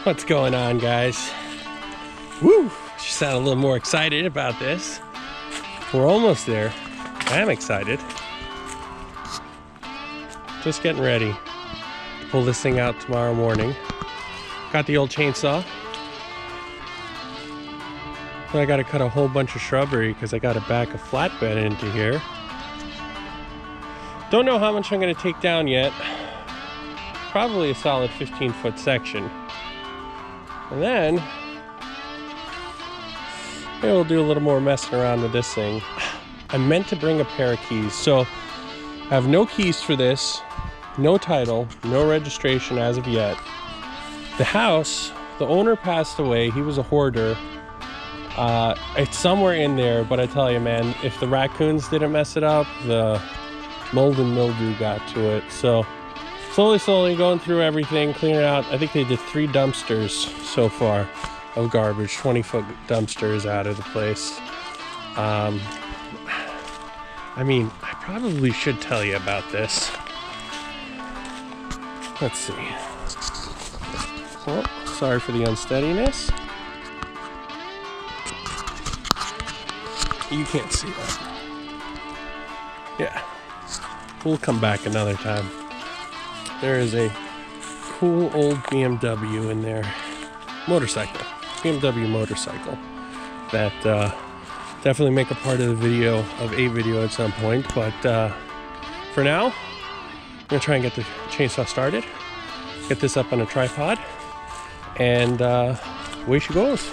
What's going on, guys? Woo! Just sound a little more excited about this. We're almost there. I am excited. Just getting ready to pull this thing out tomorrow morning. Got the old chainsaw. But I gotta cut a whole bunch of shrubbery because I gotta back a flatbed into here. Don't know how much I'm gonna take down yet. Probably a solid 15-foot section. And then maybe we'll do a little more messing around with this thing. I meant to bring a pair of keys. So I have no keys for this, no title, no registration as of yet. The house, the owner passed away. He was a hoarder. It's somewhere in there, but I tell you, man, if the raccoons didn't mess it up, the mold and mildew got to it. So slowly going through everything, clearing it out. I think they did 3 dumpsters so far of garbage, 20-foot dumpsters out of the place. I mean, I probably should tell you about this. Let's see. Oh, sorry for the unsteadiness. You can't see that. Yeah, we'll come back another time. There is a cool old BMW in there. Motorcycle. BMW motorcycle. That definitely make a part of the video, of a video at some point. But for now, I'm going to try and get the chainsaw started. Get this up on a tripod. And away she goes.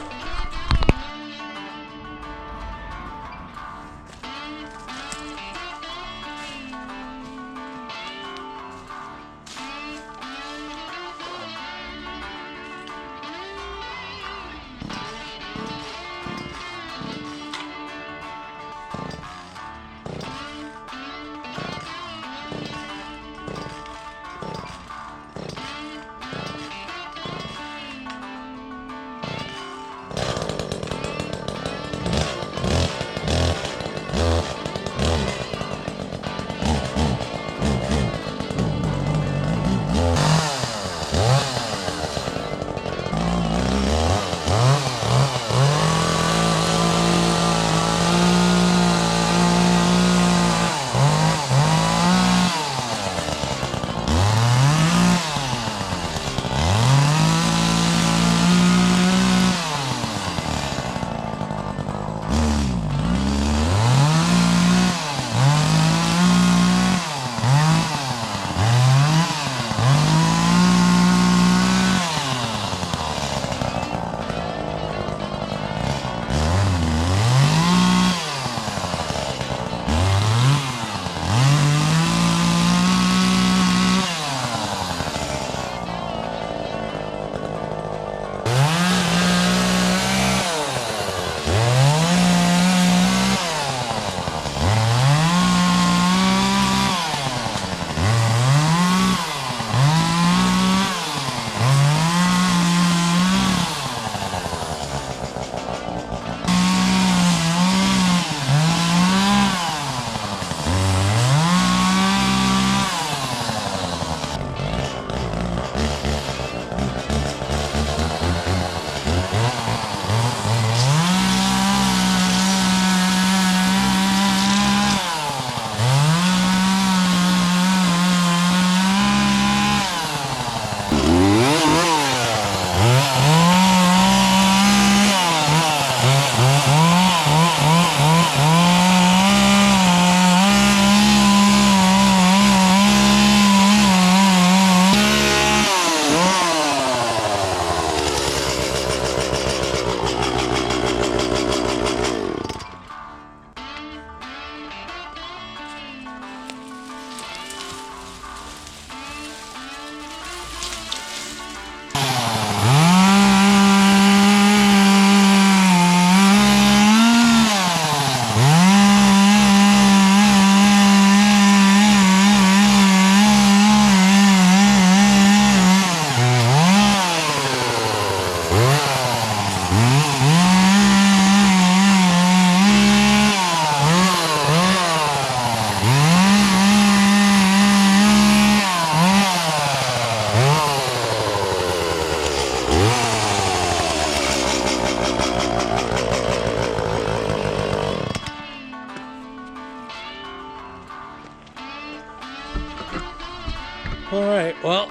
All right, well,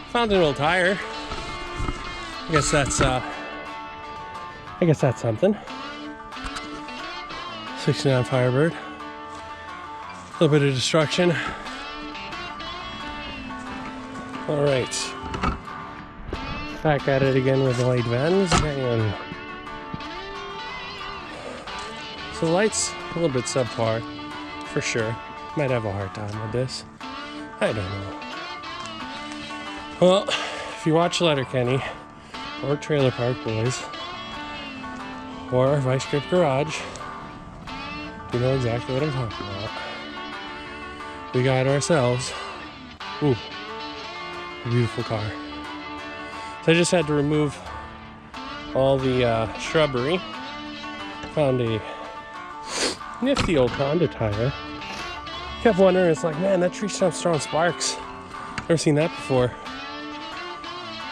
found an old tire. I guess that's something. 69 Firebird. A little bit of destruction. All right. Back at it again with the light vans. And so the light's a little bit subpar, for sure. Might have a hard time with this. I don't know. Well, if you watch Letterkenny, or Trailer Park Boys, or Vice Grip Garage, you know exactly what I'm talking about. We got ourselves, a beautiful car. So I just had to remove all the shrubbery. Found a nifty old Honda tire. Kept wondering, it's like, man, that tree stump's throwing sparks. Never seen that before.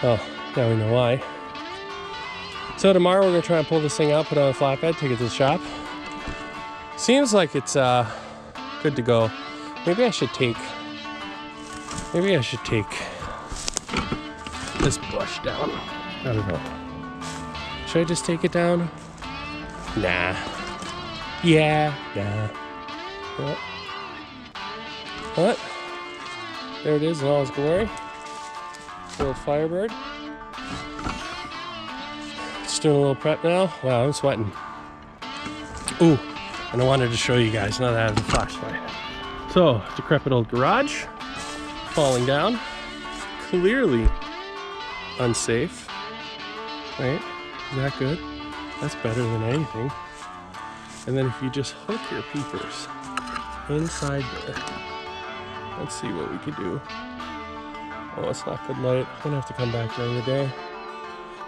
Well, now we know why. So tomorrow we're gonna try and pull this thing out, put it on a flatbed, take it to the shop. Seems like it's good to go. Maybe I should take this bush down. I don't know. Should I just take it down? Nah. Yeah, nah. What? There it is in all its glory. Little Firebird. Just doing a little prep now. Wow, I'm sweating. Ooh, and I wanted to show you guys now that I have the flashlight. So, decrepit old garage, falling down, clearly unsafe, right? Is that good? That's better than anything. And then if you just hook your peepers inside there, let's see what we could do. Oh, it's not good light. I'm gonna have to come back during the day.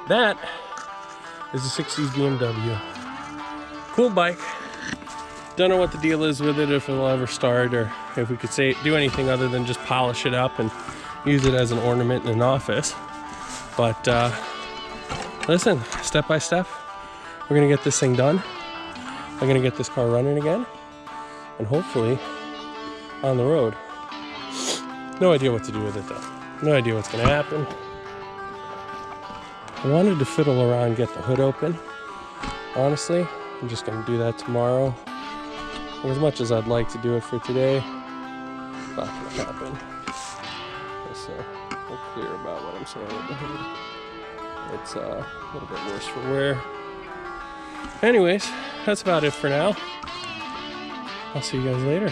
That is a 60s BMW. Cool bike. Don't know what the deal is with it, if it'll ever start, or if we could do anything other than just polish it up and use it as an ornament in an office. But listen, step by step, we're gonna get this thing done. I'm gonna get this car running again, and hopefully on the road. No idea what to do with it though. No idea what's gonna happen. I wanted to fiddle around and get the hood open. Honestly, I'm just gonna do that tomorrow. As much as I'd like to do it for today, not gonna happen. So, I'm clear about what I'm saying with the hood. It's a little bit worse for wear. Anyways, that's about it for now. I'll see you guys later.